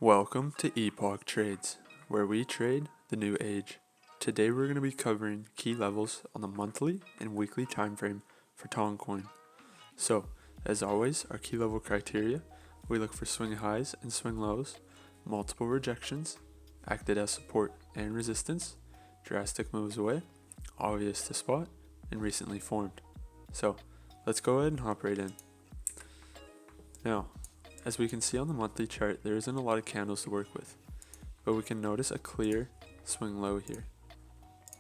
Welcome to Epoch Trades, where we trade the new age. Today we're going to be covering key levels on the monthly and weekly time frame for TonCoin. So, as always, our key level criteria, we look for swing highs and swing lows, multiple rejections, acted as support and resistance, drastic moves away, obvious to spot, and recently formed. So, let's go ahead and hop right in. Now, as we can see on the monthly chart, there isn't a lot of candles to work with, but we can notice a clear swing low here.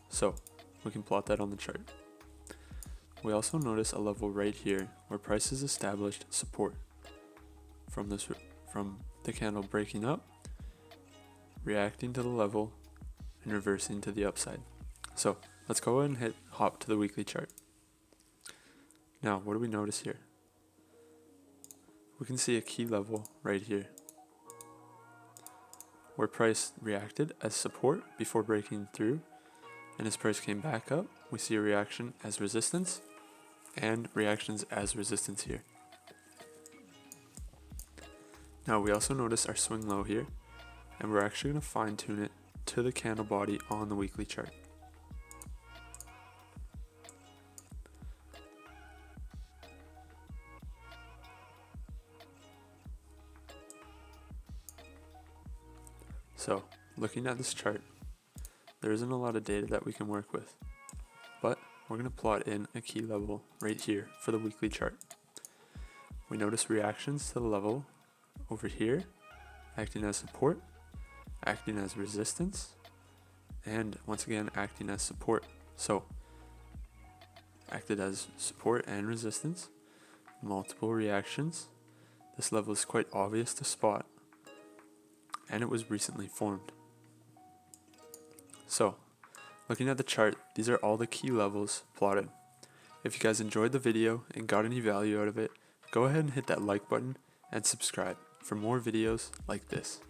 So we can plot that on the chart. We also notice a level right here where price has established support from the candle breaking up, reacting to the level, and reversing to the upside. So let's go ahead and hop to the weekly chart. Now, what do we notice here? We can see a key level right here where price reacted as support before breaking through, and as price came back up, we see a reaction as resistance and reactions as resistance here. Now we also notice our swing low here, and we're actually going to fine tune it to the candle body on the weekly chart. So, looking at this chart, there isn't a lot of data that we can work with, but we're going to plot in a key level right here for the weekly chart. We notice reactions to the level over here, acting as support, acting as resistance, and once again acting as support. So, acted as support and resistance, multiple reactions. This level is quite obvious to spot, and it was recently formed. So, looking at the chart, these are all the key levels plotted. If you guys enjoyed the video and got any value out of it, go ahead and hit that like button and subscribe for more videos like this.